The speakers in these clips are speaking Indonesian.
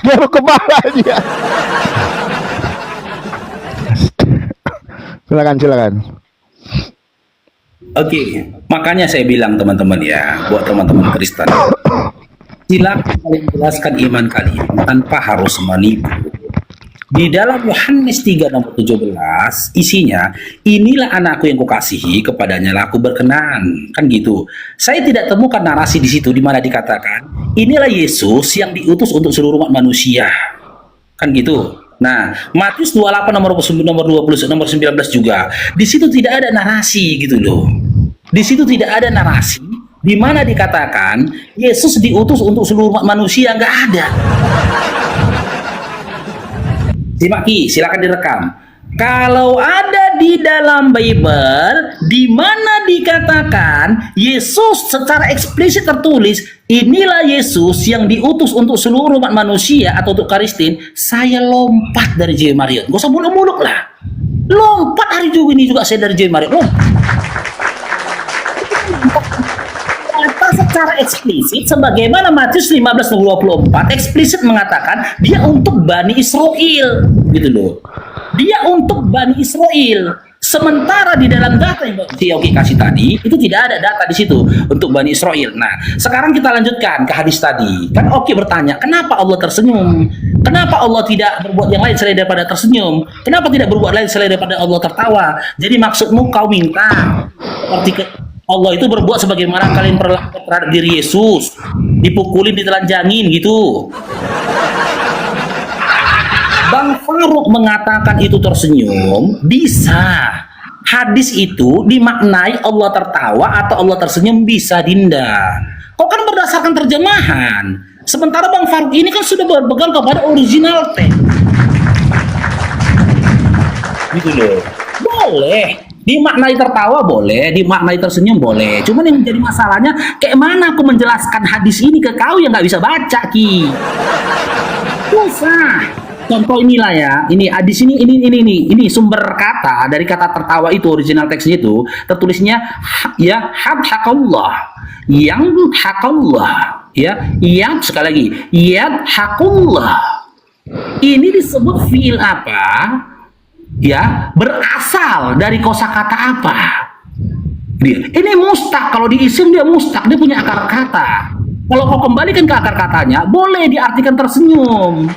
Dia kepala dia. Silakan. Oke, makanya saya bilang teman-teman ya, buat teman-teman Kristen, silakan kalian jelaskan iman kalian tanpa harus menipu. Di dalam Yohanes 3 nomor 17 isinya, inilah anakku yang kukasihi, kepadanya lah aku berkenan, kan gitu. Saya tidak temukan narasi di situ di mana dikatakan inilah Yesus yang diutus untuk seluruh umat manusia, kan gitu. Nah, Matius 28 nomor 20 nomor 19 juga di situ tidak ada narasi gitu loh. Di situ tidak ada narasi di mana dikatakan Yesus diutus untuk seluruh umat manusia, nggak ada. Simak Ki, silakan direkam. Kalau ada di dalam Bible di mana dikatakan Yesus secara eksplisit tertulis inilah Yesus yang diutus untuk seluruh umat manusia atau untuk Kristen, saya lompat dari J. Mariot. Gak usah muluk-muluk lah. Lompat hari juga ini juga saya dari J. Mariot. Kata secara eksplisit sebagaimana Matius 15:24 eksplisit mengatakan dia untuk Bani Israel gitu loh. Dia untuk Bani Israel. Sementara di dalam data yang si Oki kasih tadi itu tidak ada data di situ untuk Bani Israel. Nah, sekarang kita lanjutkan ke hadis tadi. Kan Oki bertanya, kenapa Allah tersenyum? Kenapa Allah tidak berbuat yang lain selain daripada tersenyum? Kenapa tidak berbuat lain selain daripada Allah tertawa? Jadi maksudmu kau minta seperti Allah itu berbuat sebagaimana kalian perlakukan terhadap diri Yesus, dipukulin, ditelanjangin gitu. Bang Faruk mengatakan itu tersenyum, bisa. Hadis itu dimaknai Allah tertawa atau Allah tersenyum bisa, Dinda. Kok kan berdasarkan terjemahan. Sementara Bang Faruk ini kan sudah berpegang kepada original text. Gitu loh. Boleh. Dimaknai tertawa boleh, dimaknai tersenyum boleh. Cuman yang menjadi masalahnya, kayak mana aku menjelaskan hadis ini ke kau yang nggak bisa baca, Ki? Susah. Contoh inilah ya, ini hadis ini sumber kata dari kata tertawa itu original teksnya itu tertulisnya ya hakallah, yang hakallah, ya yang sekali lagi ya hakullah. Ini disebut fiil apa? Ya, berasal dari kosakata apa? Ini mustaq, kalau di isim dia mustaq, dia punya akar kata. Kalau kau kembalikan ke akar katanya, boleh diartikan tersenyum.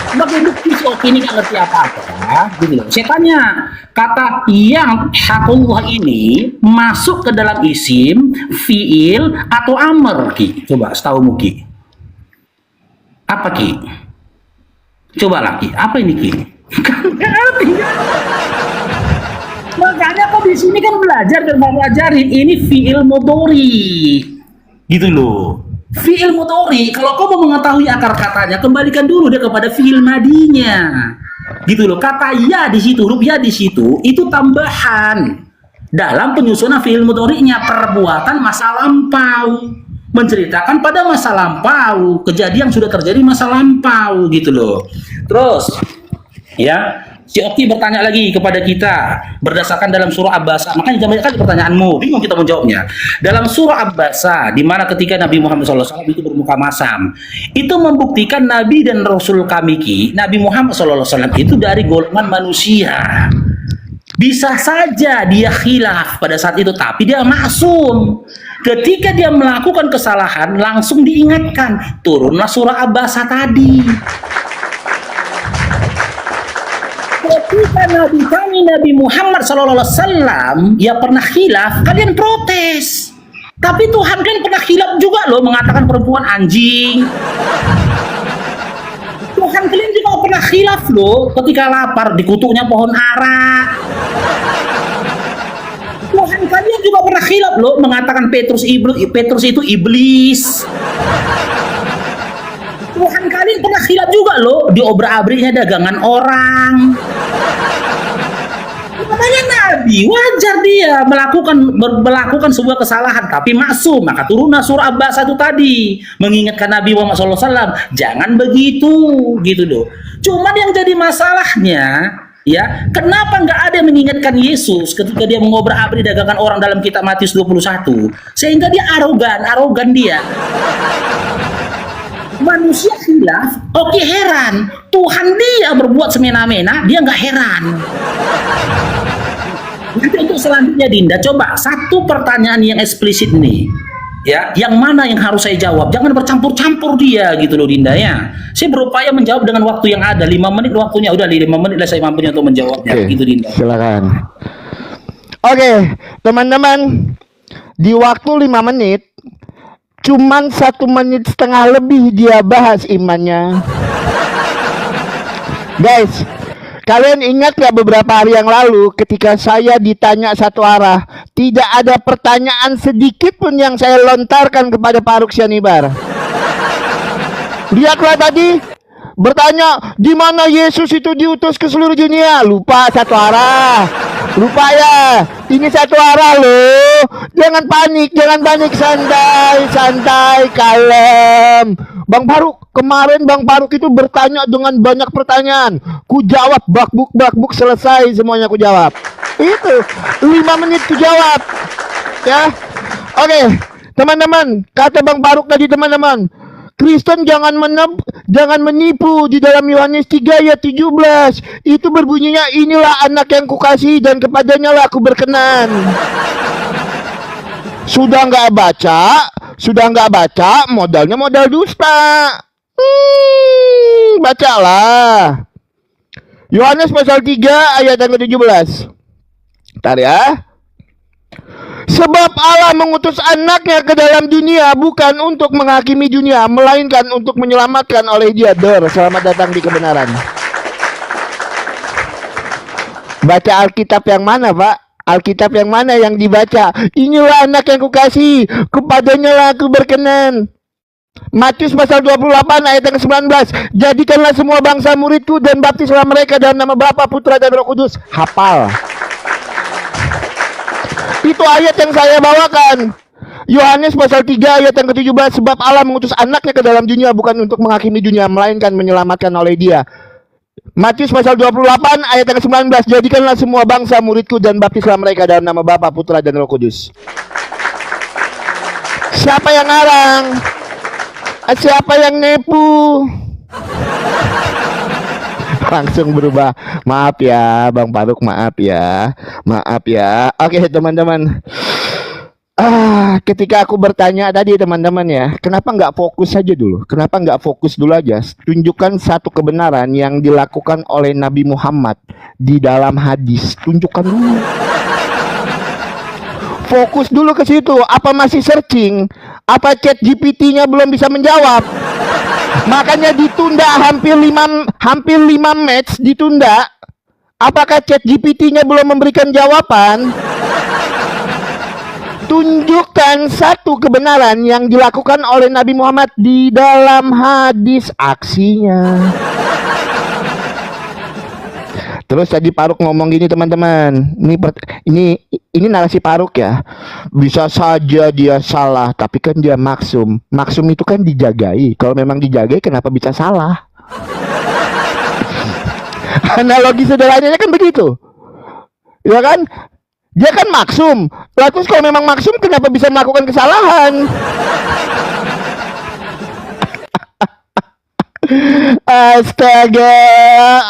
Sebagai bukti si Oki ini nggak ngerti apa-apa, gitu loh. Saya tanya, kata yang hakullah ini masuk ke dalam isim, fiil atau amr, Ki? Coba, setahu Ki. Apa, Ki? Coba lah, Ki. Apa ini, Ki? Makanya kok di sini kan belajar dan mempelajari ini fiil mudhari, gitu loh. Fiil mudhari, kalau kau mau mengetahui akar katanya, kembalikan dulu dia kepada fiil madinya, gitu loh. Kata ya di situ, huruf ya di situ, itu tambahan dalam penyusunan fiil mudhari'nya, perbuatan masa lampau, menceritakan pada masa lampau, kejadian sudah terjadi masa lampau, gitu loh. Terus ya, si Oki bertanya lagi kepada kita berdasarkan dalam surah Abbasa. Makanya banyak kali pertanyaanmu, bingung kita menjawabnya. Dalam surah Abbasa, di mana ketika Nabi Muhammad SAW itu bermuka masam, itu membuktikan Nabi dan Rasul kami Ki, Nabi Muhammad SAW itu dari golongan manusia. Bisa saja dia khilaf pada saat itu, tapi dia maksum. Ketika dia melakukan kesalahan, langsung diingatkan, turunlah surah Abbasa tadi. Ketika Nabi kami Nabi Muhammad SAW ya pernah khilaf, kalian protes. Tapi Tuhan kan pernah khilaf juga loh, mengatakan perempuan anjing. Tuhan kalian juga pernah khilaf loh, ketika lapar dikutuknya pohon ara. Tuhan kalian juga pernah khilaf loh, mengatakan Petrus itu iblis. Tuhan kalian pernah khilaf juga loh, diobrak-abriknya dagangan orang. Namanya Nabi, wajar dia melakukan sebuah kesalahan, tapi maksum, maka turunlah surah Abbasa itu tadi, mengingatkan Nabi Muhammad SAW, jangan begitu, gitu loh. Cuman yang jadi masalahnya, ya, kenapa nggak ada yang mengingatkan Yesus ketika dia mengobrak-abrik dagangan orang dalam kitab Matius 21, sehingga dia arogan dia. Manusia hilaf, oke heran. Tuhan dia berbuat semena-mena, dia nggak heran. Nanti untuk selanjutnya Dinda, coba satu pertanyaan yang eksplisit nih. Ya, yang mana yang harus saya jawab? Jangan bercampur-campur dia gitu loh Dinda ya. Saya berupaya menjawab dengan waktu yang ada. 5 menit waktunya, udah 5 menit lah saya mampunya untuk menjawabnya. Oke, gitu Dinda. silakan. Oke, teman-teman, di waktu 5 menit, cuman 1 menit setengah lebih dia bahas imannya. Guys, kalian ingat gak beberapa hari yang lalu ketika saya ditanya satu arah, tidak ada pertanyaan sedikit pun yang saya lontarkan kepada Pak Ruk Syahnibar. Lihatlah tadi, bertanya di mana Yesus itu diutus ke seluruh dunia. Lupa satu arah. Lupa ya, ini satu arah loh. Jangan panik, santai, kalem. Bang Faruk, kemarin Bang Faruk itu bertanya dengan banyak pertanyaan. Ku jawab bakbuk selesai semuanya ku jawab. Itu 5 menit ku jawab. Ya. Oke, teman-teman, kata Bang Faruk tadi teman-teman. Kristen jangan menipu di dalam Yohanes 3 ayat 17. Itu berbunyinya inilah anak yang kukasihi dan kepadanya lah aku berkenan. Sudah nggak baca, modalnya modal dusta. Bacalah. Yohanes pasal 3 ayat yang ke-17. Bentar ya. Sebab Allah mengutus anaknya ke dalam dunia bukan untuk menghakimi dunia, melainkan untuk menyelamatkan oleh dia. Selamat datang di kebenaran. Baca Alkitab yang mana, Pak? Alkitab yang mana yang dibaca? Inilah anak yang kukasihi, kepadanya lah aku berkenan. Matius pasal 28 ayat yang ke-19. Jadikanlah semua bangsa muridku dan baptislah mereka dalam nama Bapa, Putra dan Roh Kudus. Hafal. Itu ayat yang saya bawakan. Yohanes pasal 3 ayat yang ke-17. Sebab Allah mengutus anaknya ke dalam dunia bukan untuk menghakimi dunia, melainkan menyelamatkan oleh dia. Matius pasal 28 ayat yang ke-19. Jadikanlah semua bangsa muridku dan baptislah mereka dalam nama Bapa, Putra dan Roh Kudus. Siapa yang ngarang? Siapa yang nepu? Langsung berubah. Maaf ya Bang Faruk, maaf ya. Oke teman-teman, ketika aku bertanya tadi teman-teman ya, kenapa nggak fokus saja dulu? Kenapa nggak fokus dulu aja? Tunjukkan satu kebenaran yang dilakukan oleh Nabi Muhammad di dalam hadis. Tunjukkan dulu. Fokus dulu ke situ. Apa masih searching? Apa chat GPT-nya belum bisa menjawab? Makanya ditunda hampir 5 match ditunda. Apakah chat GPT-nya belum memberikan jawaban? Tunjukkan satu kebenaran yang dilakukan oleh Nabi Muhammad di dalam hadis, aksinya. Terus tadi Faruk ngomong gini teman-teman. Ini narasi Faruk ya. Bisa saja dia salah, tapi kan dia maksum. Maksum itu kan dijagai. Kalau memang dijagai, kenapa bisa salah? Analogi sederhananya kan begitu. Ya kan? Dia kan maksum. Lalu terus kalau memang maksum, kenapa bisa melakukan kesalahan? Astaga,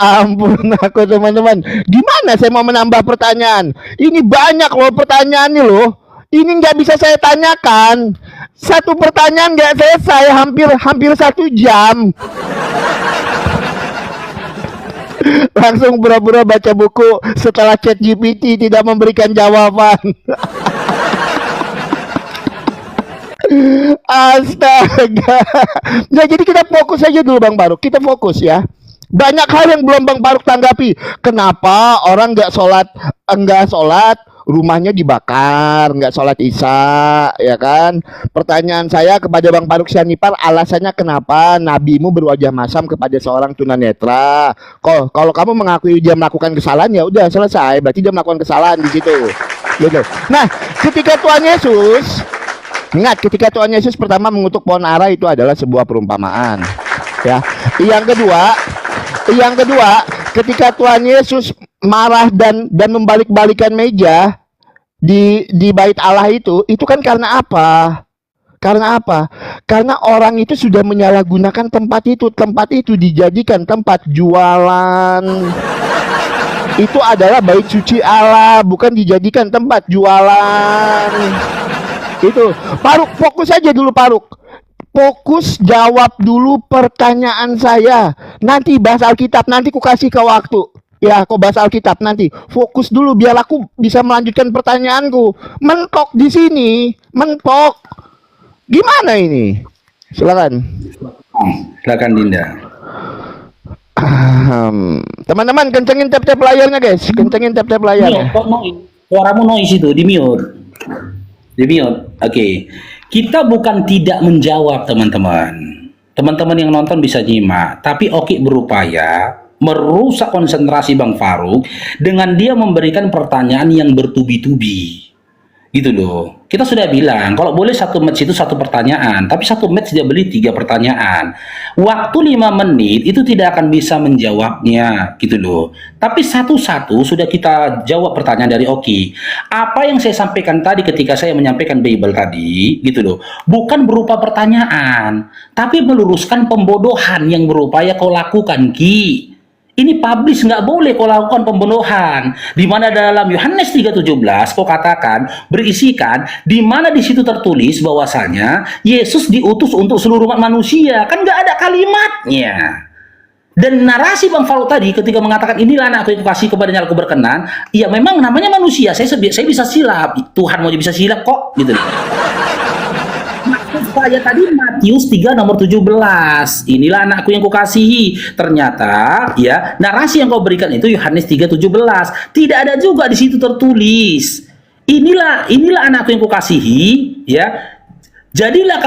ampun aku teman-teman. Gimana saya mau menambah pertanyaan? Ini banyak loh pertanyaan nih loh. Ini nggak bisa saya tanyakan. Satu pertanyaan nggak selesai, hampir 1 jam. Langsung pura-pura baca buku setelah chat GPT tidak memberikan jawaban. Astaga. Nah, jadi kita fokus aja dulu Bang Faruk. Kita fokus ya. Banyak hal yang belum Bang Faruk tanggapi. Kenapa orang enggak sholat, rumahnya dibakar, enggak sholat Isya, ya kan? Pertanyaan saya kepada Bang Faruk Syahnibar, alasannya kenapa nabimu berwajah masam kepada seorang tunanetra? Kalau kamu mengakui dia melakukan kesalahan, ya udah selesai. Berarti dia melakukan kesalahan di situ. Gitu. Nah, ketika Tuhan Yesus, ingat, ketika Tuhan Yesus pertama mengutuk pohon ara itu adalah sebuah perumpamaan. Ya. Yang kedua, ketika Tuhan Yesus marah dan membalik-balikan meja di bait Allah itu kan karena apa? Karena apa? Karena orang itu sudah menyalahgunakan tempat itu. Tempat itu dijadikan tempat jualan. Itu adalah bait suci Allah, bukan dijadikan tempat jualan. Itu. Paruk, fokus aja dulu Paruk. Fokus jawab dulu pertanyaan saya. Nanti bahas Alkitab, nanti ku kasih ke waktu. Ya, kau bahas Alkitab nanti. Fokus dulu biar aku bisa melanjutkan pertanyaanku. Mentok di sini, mentok. Gimana ini? Silakan. Silakan Dinda. Teman-teman kencengin tap-tap layarnya guys, kencengin tap-tap layarnya. Kok noise? Suaramu noise itu, di mute. Di mute. Oke. Kita bukan tidak menjawab teman-teman. Teman-teman yang nonton bisa nyimak, tapi Oki berupaya merusak konsentrasi Bang Faruk dengan dia memberikan pertanyaan yang bertubi-tubi. Gitu loh. Kita sudah bilang kalau boleh satu match itu satu pertanyaan, tapi satu match dia beli 3 pertanyaan. Waktu 5 menit itu tidak akan bisa menjawabnya, gitu loh. Tapi satu-satu sudah kita jawab pertanyaan dari Oki. Apa yang saya sampaikan tadi ketika saya menyampaikan Bible tadi, gitu loh, bukan berupa pertanyaan, tapi meluruskan pembodohan yang berupaya kau lakukan, Ki. Ini publish, nggak boleh kau lakukan pembunuhan. Di mana dalam Yohanes 3:17 kau katakan berisikan di mana di situ tertulis bahwasanya Yesus diutus untuk seluruh umat manusia. Kan nggak ada kalimatnya. Dan narasi Bang Faruk tadi ketika mengatakan inilah anakku yang kukasih kepadanya aku berkenan, ya memang namanya manusia. Saya bisa silap. Tuhan mau bisa silap kok, gitu. Maksud saya tadi Matius 3 nomor 17. Inilah anakku yang kukasihi. Ternyata ya narasi yang kau berikan itu Yohanes 3:17. Tidak ada juga di situ tertulis. Inilah anakku yang kukasihi, ya. Jadilah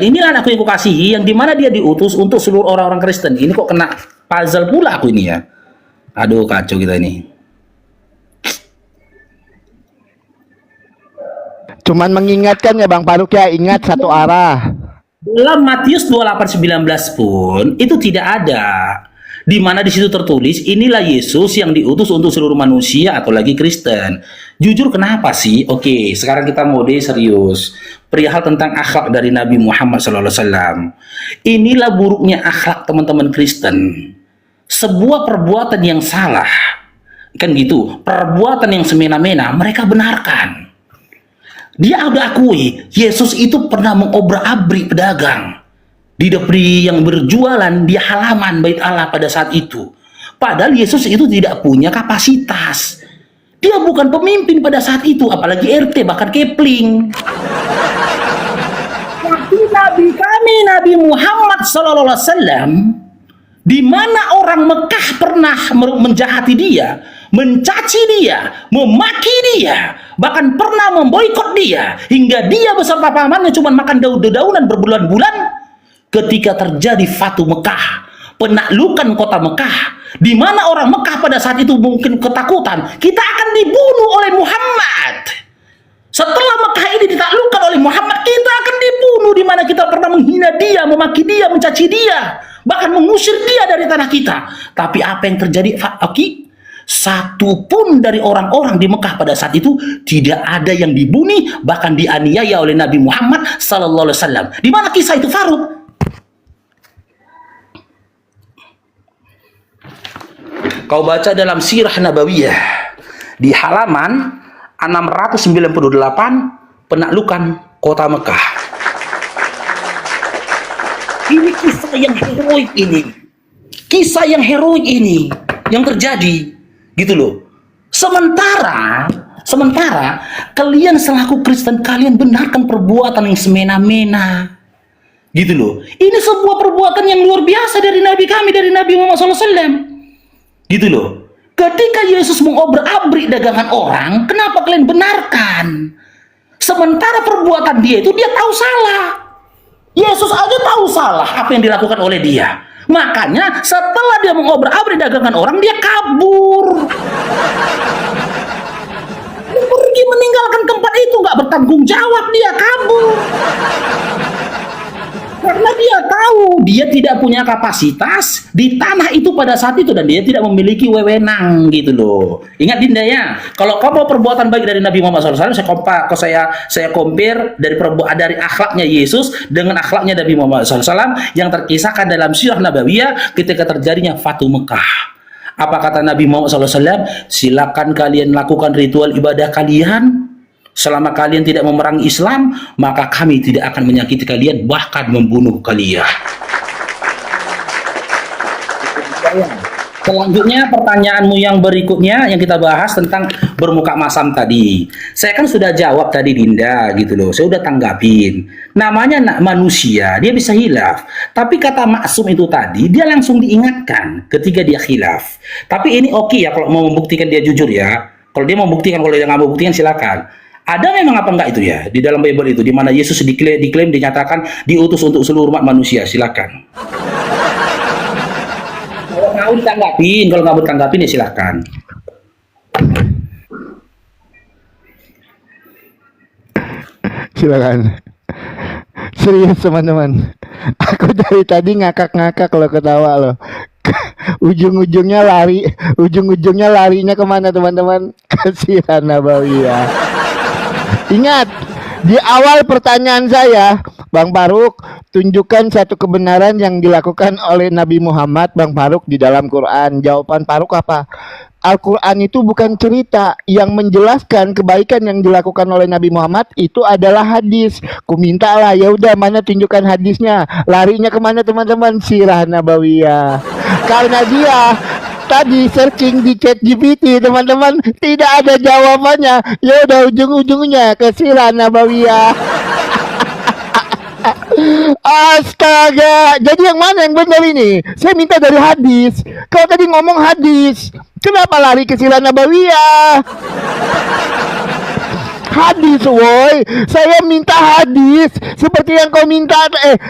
inilah anakku yang kukasihi yang dimana dia diutus untuk seluruh orang-orang Kristen. Ini kok kena puzzle pula aku ini ya. Aduh kacau kita ini. Cuman mengingatkan ya Bang Faruk ya, ingat satu arah. Dalam Matius 28:19 pun itu tidak ada. Di mana di situ tertulis inilah Yesus yang diutus untuk seluruh manusia atau lagi Kristen. Jujur kenapa sih? Oke, sekarang kita mode serius. Perihal tentang akhlak dari Nabi Muhammad SAW. Inilah buruknya akhlak teman-teman Kristen. Sebuah perbuatan yang salah, kan gitu, perbuatan yang semena-mena mereka benarkan. Dia udah akui Yesus itu pernah mengobrak-abrik pedagang di dapur yang berjualan di halaman bait Allah pada saat itu. Padahal Yesus itu tidak punya kapasitas. Dia bukan pemimpin pada saat itu, apalagi RT, bahkan Kepling. Tapi Nabi kami, Nabi Muhammad SAW, di mana orang Mekah pernah menjahati dia, mencaci dia, memaki dia, bahkan pernah memboikot dia, hingga dia beserta pamannya cuma makan daun-daunan berbulan-bulan. Ketika terjadi Fatu Mekah, penaklukan kota Mekah, di mana orang Mekah pada saat itu mungkin ketakutan, kita akan dibunuh oleh Muhammad. Setelah Mekah ini ditaklukkan oleh Muhammad, kita akan dibunuh, di mana kita pernah menghina dia, memaki dia, mencaci dia, bahkan mengusir dia dari tanah kita. Tapi apa yang terjadi, Oki? Satu pun dari orang-orang di Mekah pada saat itu tidak ada yang dibunuh, bahkan dianiaya oleh Nabi Muhammad sallallahu alaihi wasallam. Di mana kisah itu, Faruk? Kau baca dalam Sirah Nabawiyah di halaman 698 penaklukan kota Mekah. Ini kisah yang heroik ini. Kisah yang heroik ini yang terjadi. Gitu loh. Sementara kalian selaku Kristen, kalian benarkan perbuatan yang semena-mena. Gitu loh. Ini sebuah perbuatan yang luar biasa dari Nabi kami, dari Nabi Muhammad SAW. Gitu loh. Ketika Yesus mengobrak-abrik dagangan orang, kenapa kalian benarkan? Sementara perbuatan dia itu dia tahu salah. Yesus aja tahu salah apa yang dilakukan oleh dia. Makanya setelah dia mengobrak-abrik dagangan orang, dia kabur. Dia pergi meninggalkan tempat itu, nggak bertanggung jawab, dia kabur. Karena dia tahu dia tidak punya kapasitas di tanah itu pada saat itu dan dia tidak memiliki wewenang gitu loh. Ingat Dinda ya, kalau kau mau perbuatan baik dari Nabi Muhammad SAW, saya compare dari akhlaknya Yesus dengan akhlaknya Nabi Muhammad SAW yang terkisahkan dalam sirah Nabawiyah ketika terjadinya Fatu Mekah. Apa kata Nabi Muhammad SAW? Silakan kalian lakukan ritual ibadah kalian. Selama kalian tidak memerangi Islam, maka kami tidak akan menyakiti kalian, bahkan membunuh kalian. Selanjutnya pertanyaanmu yang berikutnya yang kita bahas tentang bermuka masam tadi. Saya kan sudah jawab tadi Dinda gitu loh. Saya udah tanggapin. Namanya manusia, dia bisa hilaf. Tapi kata maksum itu tadi, dia langsung diingatkan ketika dia hilaf. Tapi ini oke ya kalau mau membuktikan dia jujur ya. Kalau dia mau membuktikan, kalau dia nggak mau buktikan silakan. Ada memang apa enggak itu ya di dalam Bible itu di mana Yesus diklaim dinyatakan diutus untuk seluruh umat manusia. Silakan. Kalau mau ditanggapin, kalau nggak mau ditanggapin ya silakan. Silakan. Serius teman-teman. Aku dari tadi ngakak-ngakak lo, ketawa lo. Ujung-ujungnya larinya kemana teman-teman? Ke sirah Nabawiyah. Ingat, di awal pertanyaan saya, Bang Faruk, tunjukkan satu kebenaran yang dilakukan oleh Nabi Muhammad, Bang Faruk, di dalam Quran. Jawaban Faruk apa? Al-Quran itu bukan cerita. Yang menjelaskan kebaikan yang dilakukan oleh Nabi Muhammad itu adalah hadis. Ku minta lah, ya udah mana tunjukkan hadisnya. Larinya kemana teman-teman? Sirah Nabawiyah. Karena dia tadi searching di ChatGPT teman-teman tidak ada jawabannya. Ya udah ujung-ujungnya ke sirah Nabawiyah. Astaga, jadi yang mana yang benar ini? Saya minta dari hadis. Kalau tadi ngomong hadis, kenapa lari ke sirah Nabawiyah? Hadis, woi. Saya minta hadis seperti yang kau minta,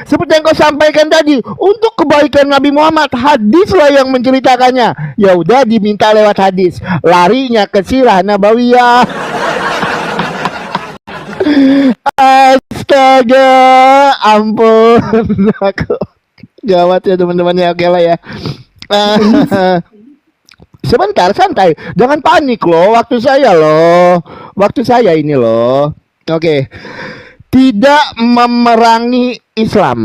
seperti yang kau sampaikan tadi. Untuk kebaikan Nabi Muhammad, hadislah yang menceritakannya. Ya udah diminta lewat hadis. Larinya ke sirah Nabawiyah. Astaga, ampun. Aku gawat ya teman-teman ya, oke lah ya. Sebentar, santai. Jangan panik loh. Waktu saya ini loh. Oke. Tidak memerangi Islam,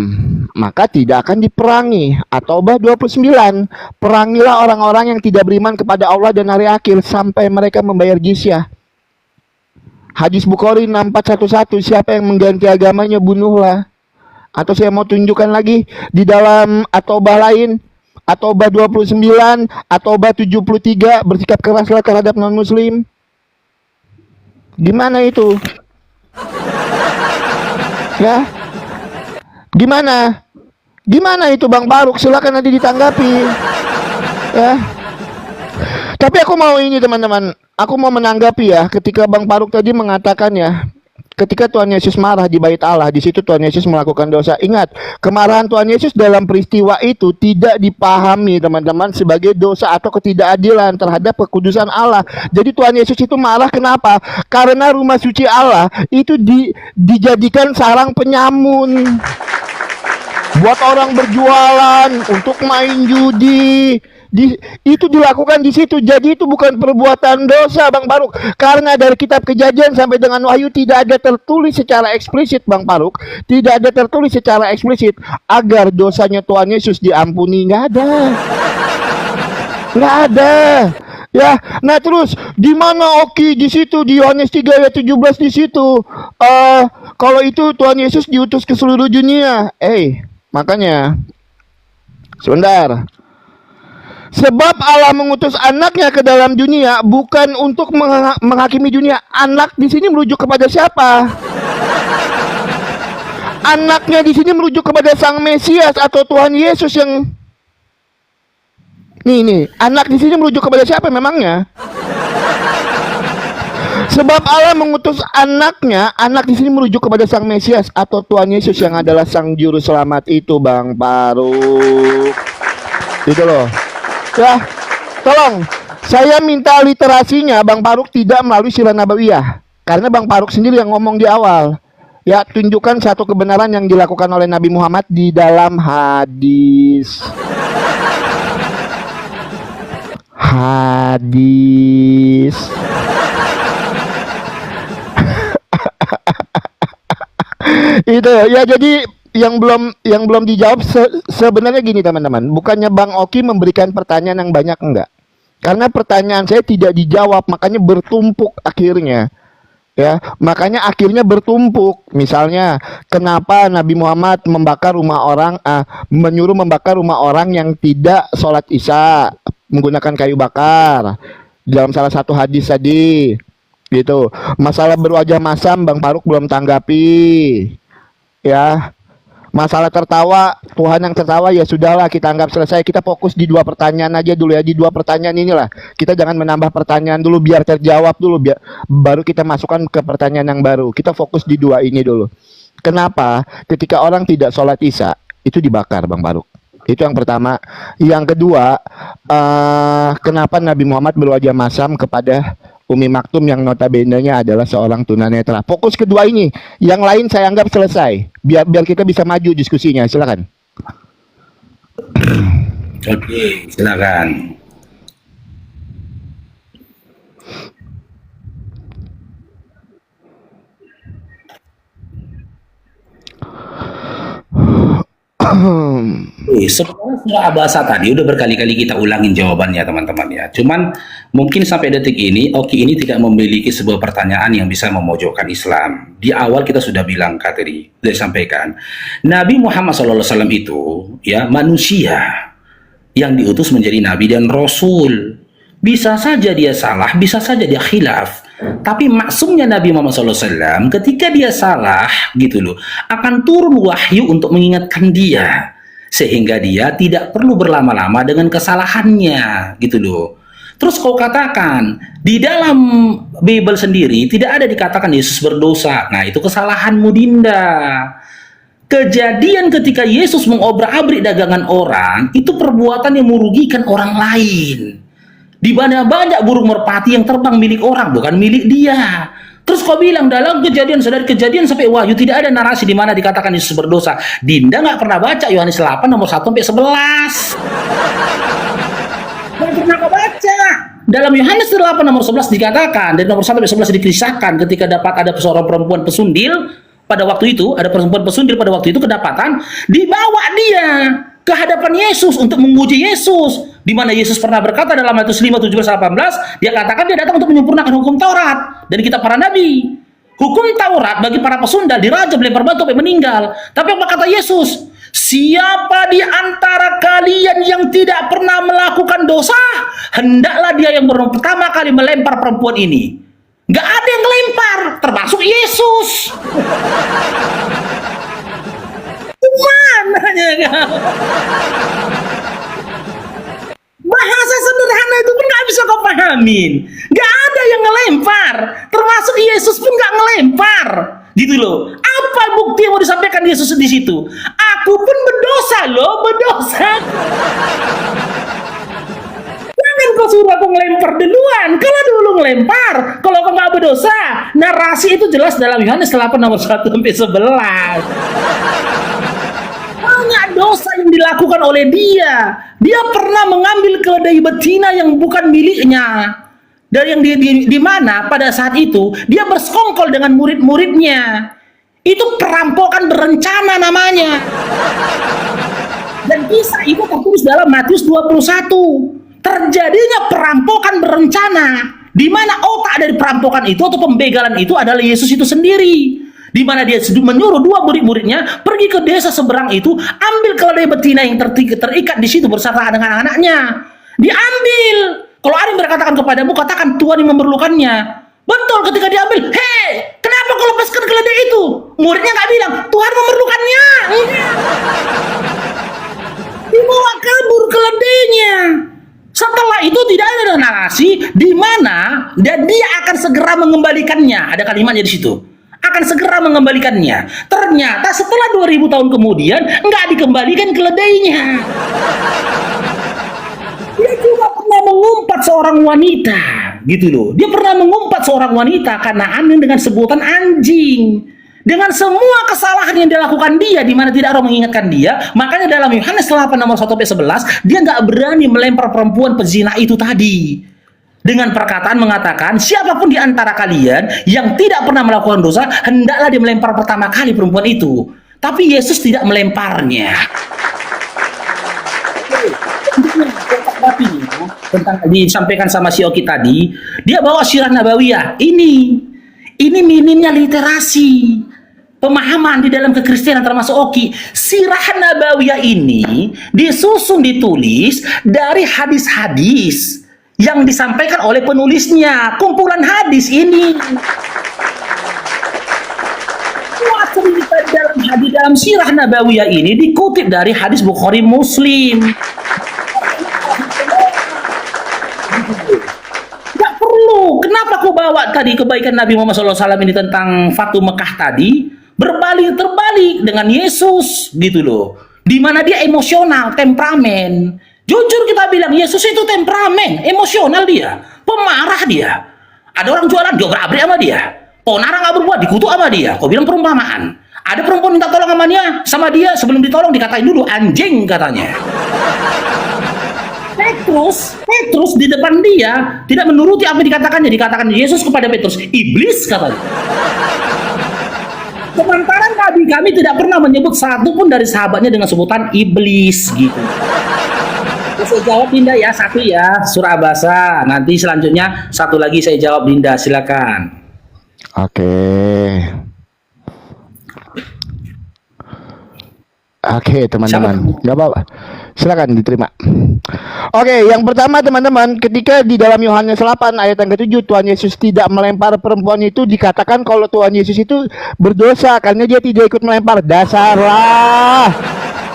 maka tidak akan diperangi. At-Taubah 29. Perangilah orang-orang yang tidak beriman kepada Allah dan hari akhir sampai mereka membayar jizyah. Hadis Bukhari 6411. Siapa yang mengganti agamanya, bunuhlah. Atau saya mau tunjukkan lagi di dalam At-Taubah lain. At-Taubah 29, At-Taubah 73, bersikap keraslah terhadap non-muslim. Gimana itu? Ya? Gimana? Gimana itu Bang Faruk? Silakan nanti ditanggapi. Ya. Tapi aku mau ini teman-teman. Aku mau menanggapi ya ketika Bang Faruk tadi mengatakan ya, ketika Tuhan Yesus marah di Bait Allah, di situ Tuhan Yesus melakukan dosa. Ingat, kemarahan Tuhan Yesus dalam peristiwa itu tidak dipahami teman-teman sebagai dosa atau ketidakadilan terhadap kekudusan Allah. Jadi Tuhan Yesus itu marah kenapa? Karena rumah suci Allah itu dijadikan sarang penyamun. Buat orang berjualan, untuk main judi. Itu dilakukan di situ. Jadi itu bukan perbuatan dosa Bang Faruk. Karena dari kitab Kejadian sampai dengan Wahyu tidak ada tertulis secara eksplisit Bang Faruk. Tidak ada tertulis secara eksplisit agar dosanya Tuhan Yesus diampuni. Nggak ada. Nggak ada. Ya, nah terus di mana Oki di situ di Yohanes 3 ayat 17 di situ. Kalau itu Tuhan Yesus diutus ke seluruh dunia. Makanya sebentar. Sebab Allah mengutus anaknya ke dalam dunia bukan untuk menghakimi dunia. Anak di sini merujuk kepada siapa? Anaknya di sini merujuk kepada Sang Mesias atau Tuhan Yesus yang nih, anak di sini merujuk kepada siapa memangnya? Sebab Allah mengutus anaknya, anak di sini merujuk kepada Sang Mesias atau Tuhan Yesus yang adalah Sang Juru Selamat itu Bang Faruk. Itu loh. Ya, tolong saya minta literasinya Bang Faruk tidak melalui sirah Nabawiyah. Karena Bang Faruk sendiri yang ngomong di awal. Ya, tunjukkan satu kebenaran yang dilakukan oleh Nabi Muhammad di dalam hadis. Hadis. Itu ya, jadi yang belum dijawab sebenarnya gini teman-teman. Bukannya Bang Oki memberikan pertanyaan yang banyak, enggak. Karena pertanyaan saya tidak dijawab, makanya bertumpuk akhirnya. Ya, makanya akhirnya bertumpuk. Misalnya, kenapa Nabi Muhammad menyuruh membakar rumah orang yang tidak sholat isya menggunakan kayu bakar dalam salah satu hadis tadi, gitu. Masalah berwajah masam, Bang Faruk belum tanggapi. Ya, masalah tertawa, Tuhan yang tertawa, ya sudahlah, kita anggap selesai. Kita fokus di dua pertanyaan aja dulu ya. Di dua pertanyaan inilah, kita jangan menambah pertanyaan dulu, biar terjawab dulu, baru kita masukkan ke pertanyaan yang baru. Kita fokus di dua ini dulu. Kenapa ketika orang tidak sholat isya itu dibakar, Bang Faruk? Itu yang pertama. Yang kedua, kenapa Nabi Muhammad berwajah masam kepada Umi Maktum yang notabene-nya adalah seorang tunanetra? Fokus kedua ini. Yang lain saya anggap selesai. Biar kita bisa maju diskusinya. Silakan. Oke, silakan. Sebenarnya surah Abasa tadi udah berkali-kali kita ulangin jawabannya teman-teman ya. Cuman mungkin sampai detik ini Oki ini tidak memiliki sebuah pertanyaan yang bisa memojokkan Islam. Di awal kita sudah bilang tadi, sudah sampaikan, Nabi Muhammad SAW itu ya manusia yang diutus menjadi nabi dan rasul. Bisa saja dia salah, bisa saja dia khilaf. Tapi maksumnya Nabi Muhammad SAW ketika dia salah gitu loh, akan turun wahyu untuk mengingatkan dia. Sehingga dia tidak perlu berlama-lama dengan kesalahannya gitu loh. Terus kau katakan, di dalam Bible sendiri tidak ada dikatakan Yesus berdosa. Nah itu kesalahanmu Dinda. Kejadian ketika Yesus mengobrak-abrik dagangan orang, itu perbuatan yang merugikan orang lain. Di mana banyak burung merpati yang terbang milik orang, bukan milik dia. Terus kau bilang dalam kejadian, dari kejadian sampai wahyu tidak ada narasi di mana dikatakan Yesus berdosa. Dinda nggak pernah baca Yohanes 8 nomor 1 sampai 11. Nggak pernah kau baca. Dalam Yohanes 8 nomor 11 dikatakan, dan nomor 1 sampai 11 dikisahkan ketika dapat ada seorang perempuan pesundil pada waktu itu, ada perempuan pesundil pada waktu itu kedapatan, dibawa dia ke hadapan Yesus untuk menguji Yesus. Di mana Yesus pernah berkata dalam Matius 5, 17, 18, dia katakan dia datang untuk menyempurnakan hukum Taurat dan kitab para nabi. Hukum Taurat bagi para pesundal dirajam, lempar batu sampai meninggal. Tapi apa kata Yesus? Siapa di antara kalian yang tidak pernah melakukan dosa, hendaklah dia yang pertama kali melempar perempuan ini. Gak ada yang melempar, termasuk Yesus. Mana ya? Bahasa sederhana itu pun gak bisa kau pahamin. Gak ada yang ngelempar, termasuk Yesus pun gak ngelempar, gitu loh. Apa bukti yang mau disampaikan Yesus di situ? Aku pun berdosa loh, berdosa. Jangan kau suruh aku ngelempar duluan. Kalau dulu ngelempar, kalau kau gak berdosa, narasi itu jelas dalam Yohanes 8 nomor 1 sampai 11. Banyak dosa yang dilakukan oleh dia. Dia pernah mengambil keledai betina yang bukan miliknya. Dari yang di mana pada saat itu dia bersekongkol dengan murid-muridnya. Itu perampokan berencana namanya. Dan kisah itu tertulis dalam Matius 21. Terjadinya perampokan berencana, di mana otak dari perampokan itu atau pembegalan itu adalah Yesus itu sendiri. Di mana dia menyuruh dua murid-muridnya pergi ke desa seberang itu, ambil keledai betina yang terikat di situ bersama dengan anaknya. Diambil. Kalau ada yang berkatakan kepadamu, katakan Tuhan yang memerlukannya. Betul, ketika diambil, hei, kenapa kau lepaskan keledai itu? Muridnya nggak bilang, Tuhan memerlukannya. Dibawa kabur keledainya. Setelah itu tidak ada narasi di mana dan dia akan segera mengembalikannya. Ada kalimatnya di situ. Akan segera mengembalikannya. Ternyata setelah 2000 tahun kemudian nggak dikembalikan keledainya. Dia juga pernah mengumpat seorang wanita, gitu loh. Dia pernah mengumpat seorang wanita Kanaan dengan sebutan anjing. Dengan semua kesalahan yang dilakukan dia, di mana tidak ada orang mengingatkan dia, makanya dalam Yohanes 8 nomor 1-11, dia nggak berani melempar perempuan pezina itu tadi. Dengan perkataan mengatakan, siapapun di antara kalian yang tidak pernah melakukan dosa, hendaklah dia melempar pertama kali perempuan itu. Tapi Yesus tidak melemparnya. Tapi tentang disampaikan sama si Oki tadi, dia bawa sirah nabawiyah. Ini minimnya literasi, pemahaman di dalam kekristenan termasuk Oki. Sirah nabawiyah ini disusun ditulis dari hadis-hadis yang disampaikan oleh penulisnya, kumpulan hadis ini. Semua cerita dalam sirah nabawiyah ini dikutip dari hadis Bukhari Muslim. Gak perlu. Kenapa aku bawa tadi kebaikan Nabi Muhammad SAW ini tentang Fatu Mekah tadi berbalik terbalik dengan Yesus gitu loh. Dimana dia emosional, temperamen. Jujur kita bilang Yesus itu temperamen, emosional dia, pemarah dia. Ada orang jualan, dia berabrik sama dia. Ponara nggak berbuat, dikutuk sama dia. Kau bilang perumpamaan. Ada perempuan minta tolong sama dia, sebelum ditolong dikatain dulu anjing katanya. Petrus di depan dia tidak menuruti apa yang dikatakan Yesus kepada Petrus, iblis katanya. Sementara Nabi kami tidak pernah menyebut satu pun dari sahabatnya dengan sebutan iblis gitu. Saya jawab Dinda ya, satu ya, surah Abasa. Nanti selanjutnya satu lagi saya jawab Dinda, silakan. Oke, teman-teman. Nggak apa-apa. Silakan diterima. Oke, yang pertama teman-teman, ketika di dalam Yohanes 8 ayat yang ke-7 Tuhan Yesus tidak melempar perempuan itu, dikatakan kalau Tuhan Yesus itu berdosa karena dia tidak ikut melempar. Dasarlah.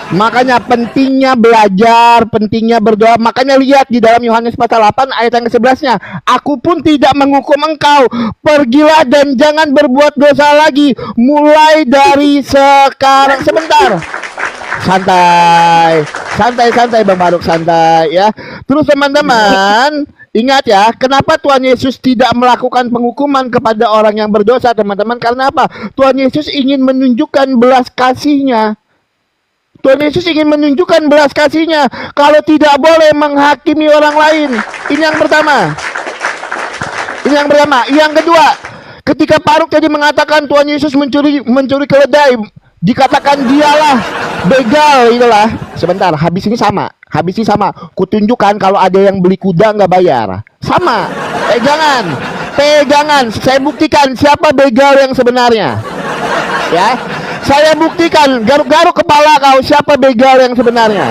Makanya pentingnya belajar, pentingnya berdoa. Makanya lihat di dalam Yohanes pasal 8 ayat yang ke-11-nya. Aku pun tidak menghukum engkau. Pergilah dan jangan berbuat dosa lagi. Mulai dari sekarang. Sebentar. Santai Bang Baruk, santai ya. Terus teman-teman, ingat ya, kenapa Tuhan Yesus tidak melakukan penghukuman kepada orang yang berdosa, teman-teman? Karena apa? Tuhan Yesus ingin menunjukkan belas kasih-Nya. Tuhan Yesus ingin menunjukkan belas kasih-Nya. Kalau tidak boleh menghakimi orang lain. Ini yang pertama. Yang kedua, ketika Paruk tadi mengatakan Tuhan Yesus mencuri keledai, dikatakan dialah begal itulah. Sebentar, habis ini sama. Kutunjukkan kalau ada yang beli kuda nggak bayar. Sama. Pegangan. Saya buktikan siapa begal yang sebenarnya. Ya. Saya buktikan, garuk-garuk kepala kau, siapa begal yang sebenarnya.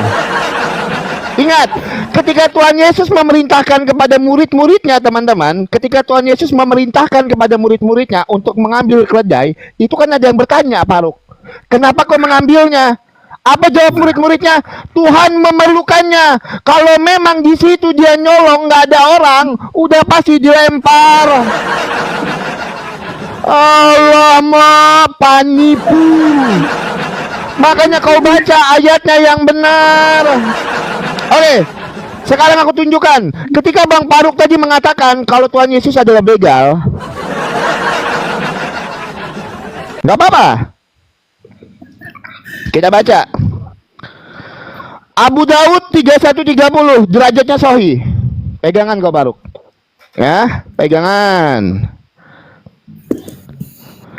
Ingat, ketika Tuhan Yesus memerintahkan kepada murid-muridnya, teman-teman, ketika Tuhan Yesus memerintahkan kepada murid-muridnya untuk mengambil keledai, itu kan ada yang bertanya, Paruk, kenapa kau mengambilnya? Apa jawab murid-muridnya? Tuhan memerlukannya. Kalau memang di situ dia nyolong, nggak ada orang, udah pasti dilempar. Allah panipu. Makanya kau baca ayatnya yang benar. Oke, sekarang aku tunjukkan. Ketika Bang Paruk tadi mengatakan kalau Tuhan Yesus adalah begal, nggak apa-apa. Kita baca Abu Daud 3130, derajatnya sahih. Pegangan kau Paruk. Ya, pegangan.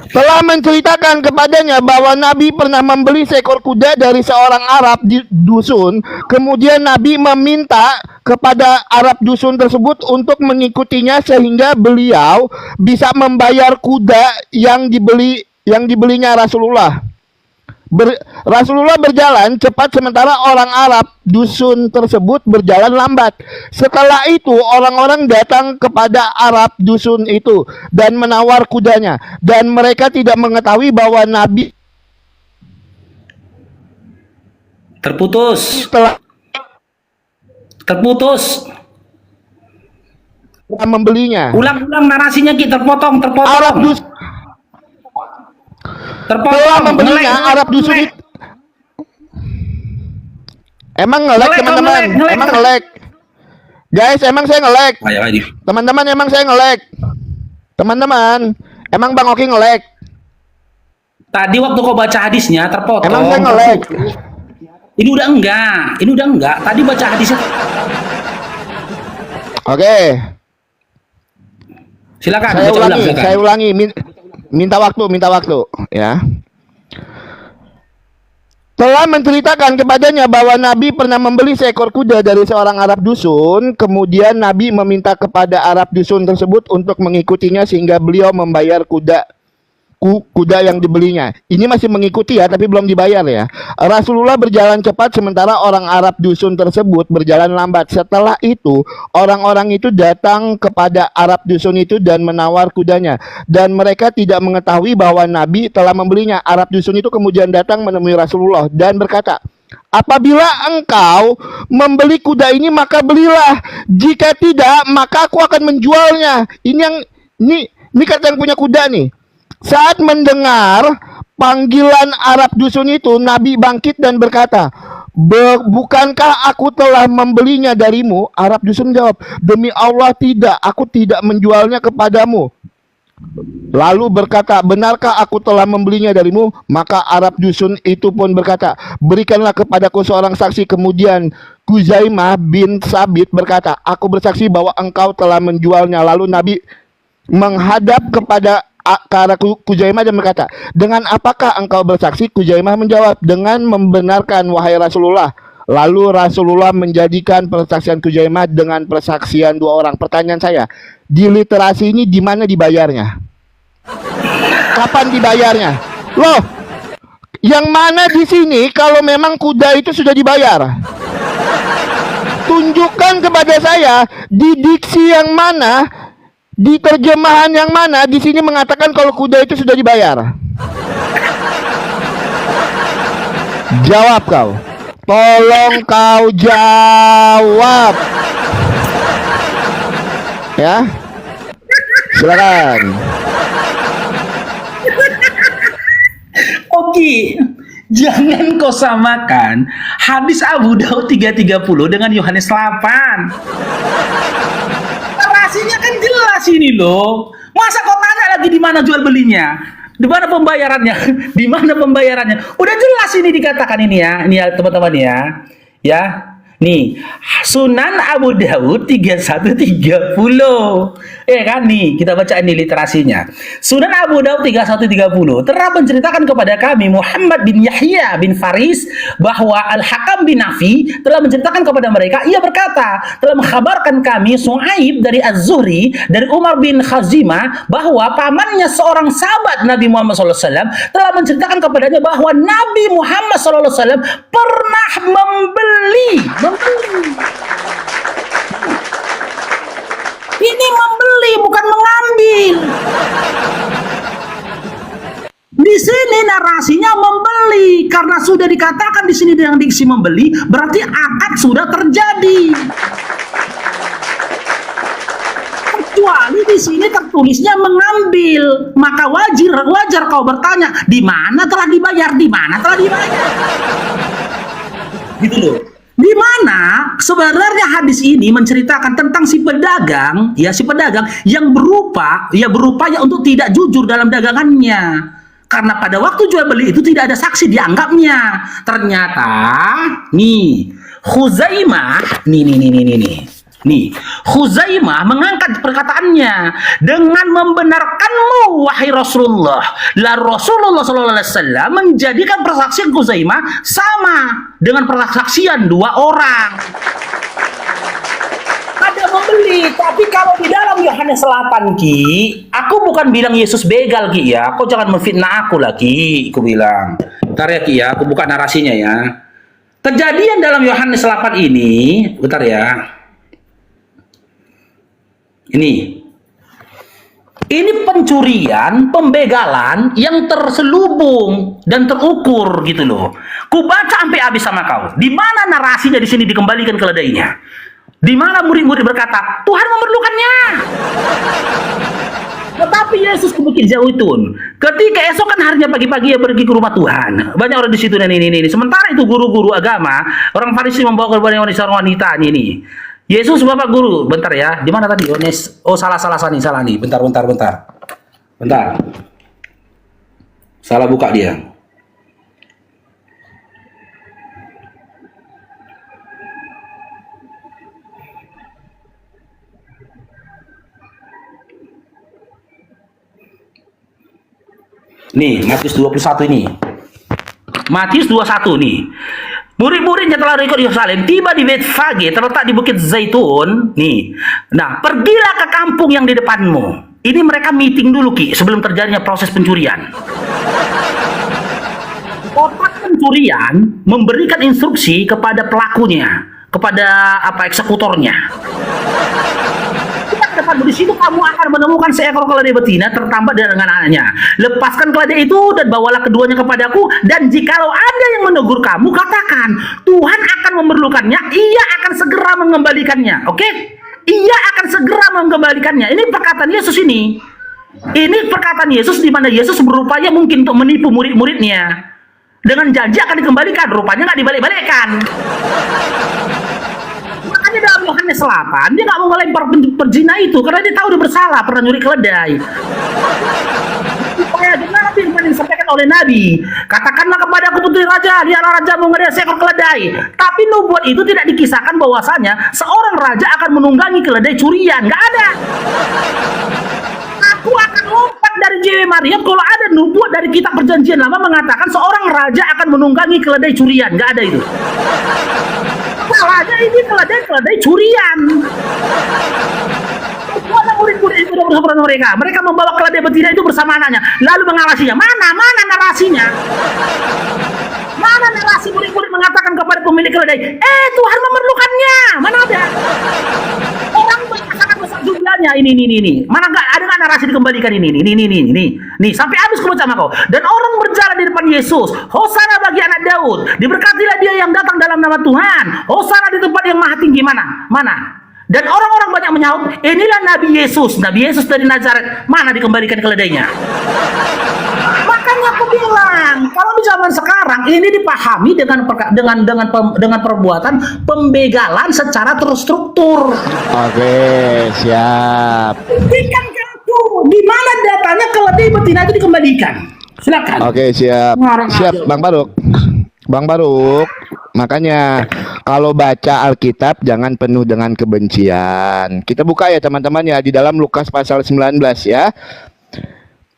Telah menceritakan kepadanya bahwa Nabi pernah membeli seekor kuda dari seorang Arab di dusun. Kemudian Nabi meminta kepada Arab dusun tersebut untuk mengikutinya sehingga beliau bisa membayar kuda yang dibelinya Rasulullah. Rasulullah berjalan cepat sementara orang Arab dusun tersebut berjalan lambat. Setelah itu orang-orang datang kepada Arab dusun itu dan menawar kudanya, dan mereka tidak mengetahui bahwa Nabi terputus telah membelinya. Ulang narasinya kita terpotong. Arab dusun telah membelinya. Arab dusun itu emang nge-lag teman-teman. Emang nge-lag. Guys, emang saya nge-lag. Teman-teman, emang saya nge-lag. Teman-teman, emang Bang Oki nge-lag. Tadi waktu kau baca hadisnya terpotong. Emang saya nge-lag? Ini udah enggak. Tadi baca hadisnya. Oke. Silakan. Saya baca ulangi, silakan. saya ulangi. Minta waktu, ya. Telah menceritakan kepadanya bahwa Nabi pernah membeli seekor kuda dari seorang Arab dusun. Kemudian Nabi meminta kepada Arab dusun tersebut untuk mengikutinya sehingga beliau membayar kuda yang dibelinya. Ini masih mengikuti ya, tapi belum dibayar ya. Rasulullah berjalan cepat sementara orang Arab dusun tersebut berjalan lambat. Setelah itu, orang-orang itu datang kepada Arab dusun itu dan menawar kudanya. Dan mereka tidak mengetahui bahwa Nabi telah membelinya. Arab dusun itu kemudian datang menemui Rasulullah dan berkata, apabila engkau membeli kuda ini maka belilah. Jika tidak, maka aku akan menjualnya. Ini kata yang punya kuda nih. Saat mendengar panggilan Arab dusun itu, Nabi bangkit dan berkata, bukankah aku telah membelinya darimu? Arab dusun jawab, demi Allah tidak, aku tidak menjualnya kepadamu. Lalu berkata, benarkah aku telah membelinya darimu? Maka Arab dusun itu pun berkata, berikanlah kepadaku seorang saksi. Kemudian Kuzaimah bin Sabit berkata, aku bersaksi bahwa engkau telah menjualnya. Lalu Nabi menghadap kepada Kuzaimah dan berkata, dengan apakah engkau bersaksi? Kuzaimah menjawab, dengan membenarkan wahai Rasulullah. Lalu Rasulullah menjadikan persaksian Kuzaimah dengan persaksian dua orang. Pertanyaan saya, di literasi ini di mana dibayarnya? Kapan dibayarnya? Loh, yang mana di sini kalau memang kuda itu sudah dibayar? Tunjukkan kepada saya di diksi yang mana, di terjemahan yang mana di sini mengatakan kalau kuda itu sudah dibayar? Jawab kau. Tolong kau jawab. Ya. Silakan. Oke. Jangan kau samakan hadis Abu Daud 330 dengan Yohanes 8. Narasinya kan jelas ini loh. Masa kau tanya lagi di mana jual belinya? Di mana pembayarannya? Di mana pembayarannya? Udah jelas ini dikatakan ini ya. Ini ya teman-teman ya. Ya. Nih, Sunan Abu Daud 3130. Ya kan nih, kita baca ini literasinya. Sunan Abu Daud 3130 telah menceritakan kepada kami Muhammad bin Yahya bin Faris bahwa Al-Hakam bin Nafi telah menceritakan kepada mereka, ia berkata, telah mengkhabarkan kami Su'aib dari Az-Zuhri dari Umar bin Khazimah bahwa pamannya seorang sahabat Nabi Muhammad SAW telah menceritakan kepadanya bahwa Nabi Muhammad SAW pernah membeli. Ini membeli bukan mengambil. Di sini narasinya membeli karena sudah dikatakan di sini dengan diksi membeli, berarti akad sudah terjadi. Kecuali di sini tertulisnya mengambil, maka wajar kau bertanya, di mana telah dibayar, di mana telah dibayar. Gitu loh. Di mana sebenarnya hadis ini menceritakan tentang si pedagang yang berupaya untuk tidak jujur dalam dagangannya. Karena pada waktu jual beli itu tidak ada saksi dianggapnya. Ternyata nih Khuzaimah nih Khuzaimah mengangkat perkataannya dengan membenarkanmu wahai Rasulullah. Lalu Rasulullah SAW menjadikan persaksian Khuzaimah sama dengan persaksian dua orang. Ada membeli, tapi kalau di dalam Yohanes 8 Ki, aku bukan bilang Yesus begal Ki ya, kau jangan menfitnah aku lagi, aku bilang. Bentar ya Ki ya, aku buka narasinya ya. Kejadian dalam Yohanes 8 ini, bentar ya. Ini pencurian, pembegalan yang terselubung dan terukur gitu loh. Ku baca sampai habis sama kau. Di mana narasinya di sini dikembalikan keledainya? Di mana murid-murid berkata, Tuhan memerlukannya. Tetapi Yesus ke Bukit Zaitun. Ketika esokan harinya pagi-pagi ia pergi ke rumah Tuhan. Banyak orang di situ dan ini. Sementara itu guru-guru agama, orang Farisi membawa kepada wanita ini. Yesus Bapak Guru, bentar ya. Di mana tadi? Yohanes. Oh, salah nih. Bentar. Salah buka dia. Nih, Matius 21 ini. Matius 21 nih. Murid-muridnya telah ikut Yerusalem, tiba di Betfage, terletak di Bukit Zaitun. Nih. Nah, pergilah ke kampung yang di depanmu. Ini mereka meeting dulu, Ki, sebelum terjadinya proses pencurian. Otak pencurian memberikan instruksi kepada pelakunya, kepada eksekutornya. Di situ kamu akan menemukan seekor keledai betina tertambat dengan anaknya. Lepaskan keledai itu dan bawalah keduanya kepadaku. Dan jikalau ada yang menegur kamu, katakan, Tuhan akan memerlukannya, ia akan segera mengembalikannya. Oke? Ia akan segera mengembalikannya. Ini perkataan Yesus ini. Ini perkataan Yesus di mana Yesus berupaya mungkin untuk menipu murid-muridnya. Dengan janji akan dikembalikan. Rupanya nggak dibalik-balikkan. Makanya dalam Yohanes 8 dia nggak mau ngelempar perzina itu karena dia tahu dia bersalah pernah nyuri keledai. Supaya dengar apa yang disampaikan oleh Nabi, katakanlah kepadaku putri raja, lihatlah raja mengejar seekor keledai. Tapi nubuat itu tidak dikisahkan bahwasanya seorang raja akan menunggangi keledai curian, nggak ada. Aku akan lompat dari JW Maryam kalau ada nubuat dari kitab perjanjian lama mengatakan seorang raja akan menunggangi keledai curian, nggak ada itu. Salahnya ini keledai curian. Mana murid-murid itu bersama mereka? Mereka membawa keledai betina itu bersama anaknya, lalu mengawasinya. Mana narasinya? Mana narasi murid-murid mengatakan kepada pemilik keledai, Tuhan memerlukannya? Mana ada? Orang sangat besar jumlahnya ini. Mana nggak ada nggak narasi dikembalikan ini? Nih sampai habis aku baca sama kau. Dan orang berjalan di depan Yesus. Hosana bagi anak Daud. Diberkatilah dia yang datang dalam nama Tuhan. Hosana di tempat yang maha tinggi mana? Dan orang-orang banyak menyaut, inilah Nabi Yesus dari Nazaret. Mana dikembalikan keledainya? Makanya aku bilang, kalau di zaman sekarang ini dipahami dengan perbuatan pembegalan secara terstruktur. Oke, siap. Buktikan kamu di mana datanya keledai betina itu dikembalikan. Silakan. Oke, siap. Siap, Bang Baruk. Makanya kalau baca Alkitab jangan penuh dengan kebencian. Kita buka ya teman-teman ya di dalam Lukas pasal 19 ya.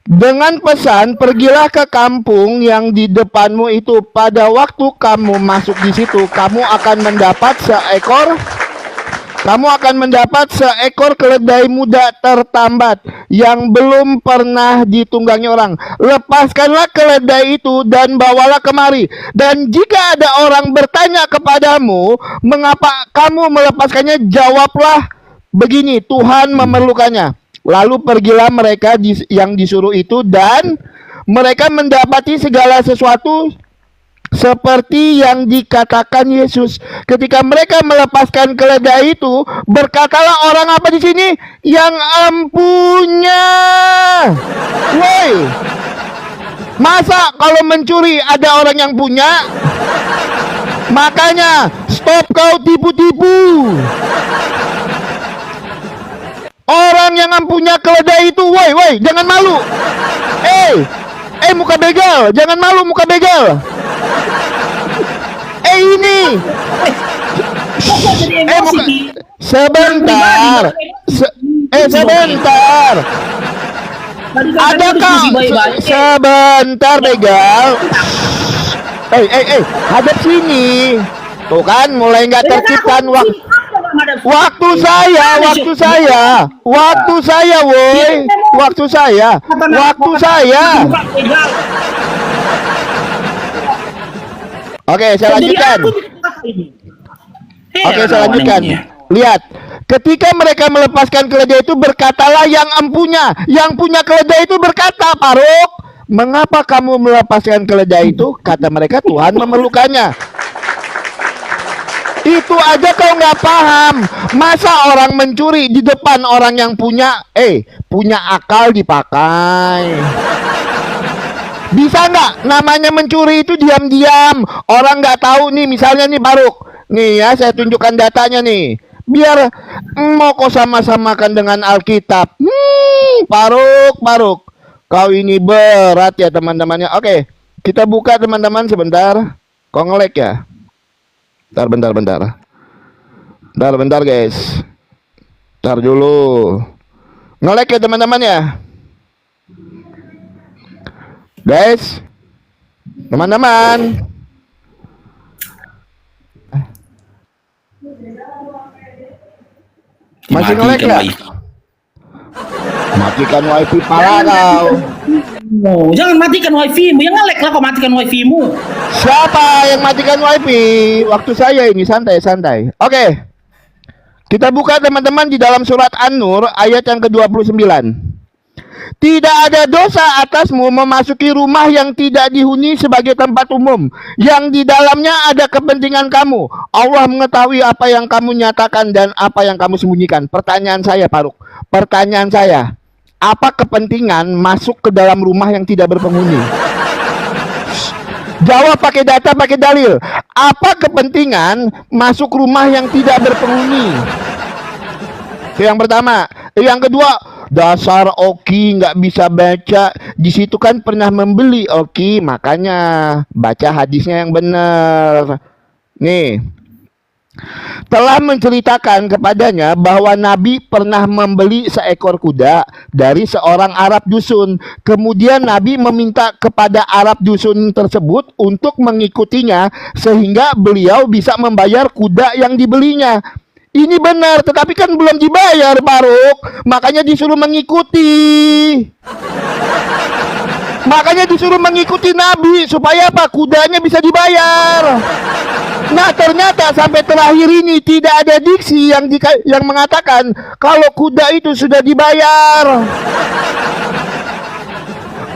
Dengan pesan, pergilah ke kampung yang di depanmu itu. Pada waktu kamu masuk di situ, kamu akan mendapat seekor keledai muda tertambat yang belum pernah ditunggangi orang. Lepaskanlah keledai itu dan bawalah kemari. Dan jika ada orang bertanya kepadamu, mengapa kamu melepaskannya, jawablah begini, Tuhan memerlukannya. Lalu pergilah mereka yang disuruh itu, dan mereka mendapati segala sesuatu seperti yang dikatakan Yesus. Ketika mereka melepaskan keledai itu, berkatalah orang apa di sini? Yang empunya. Woi, masa kalau mencuri ada orang yang punya? Makanya stop kau tipu-tipu. Orang yang punya keledai itu, woi, jangan malu. Muka begal, jangan malu muka begal. Ini. Sebentar. Sebentar. Adakah sebentar begal? Hadap sini. Tuh kan mulai nggak tertib kan waktu saya. Oke, saya lanjutkan. Lihat, ketika mereka melepaskan keledai itu, berkatalah yang empunya. Yang punya keledai itu berkata, Paruk, mengapa kamu melepaskan keledai itu? Kata mereka, Tuhan memerlukannya. Itu aja kau nggak paham. Masa orang mencuri di depan orang yang punya akal dipakai. Bisa nggak? Namanya mencuri itu diam-diam. Orang nggak tahu nih, misalnya nih Baruk. Nih ya, saya tunjukkan datanya nih. Biar mau kau sama-samakan dengan Alkitab. Baruk. Kau ini berat ya teman-temannya. Oke, kita buka teman-teman sebentar. Kok nge-lag ya? Bentar guys. Bentar dulu. Nge-lag ya teman-teman ya. Guys. Teman-teman. Masih nge-lag ya? Matikan wifi pala kau. Oh, jangan matikan wifi-mu. Yang nge-lag lah kau matikan wifi-mu. Siapa yang matikan wifi? Waktu saya ini santai-santai. Oke. Kita buka teman-teman di dalam surat An-Nur ayat yang ke-29. Tidak ada dosa atasmu memasuki rumah yang tidak dihuni sebagai tempat umum, yang di dalamnya ada kepentingan kamu. Allah mengetahui apa yang kamu nyatakan dan apa yang kamu sembunyikan. Pertanyaan saya, Faruk. Pertanyaan saya, apa kepentingan masuk ke dalam rumah yang tidak berpenghuni? Jawab pakai data, pakai dalil. Apa kepentingan masuk rumah yang tidak berpenghuni? Itu yang pertama. Yang kedua, dasar Oki nggak bisa baca. Di situ kan pernah membeli Oki, makanya baca hadisnya yang benar. Nih, telah menceritakan kepadanya bahwa Nabi pernah membeli seekor kuda dari seorang Arab dusun. Kemudian Nabi meminta kepada Arab dusun tersebut untuk mengikutinya sehingga beliau bisa membayar kuda yang dibelinya. Ini benar, tetapi kan belum dibayar, Faruk. Makanya disuruh mengikuti. Makanya disuruh mengikuti Nabi supaya apa? Kudanya bisa dibayar. Nah, ternyata sampai terakhir ini tidak ada diksi yang mengatakan kalau kuda itu sudah dibayar.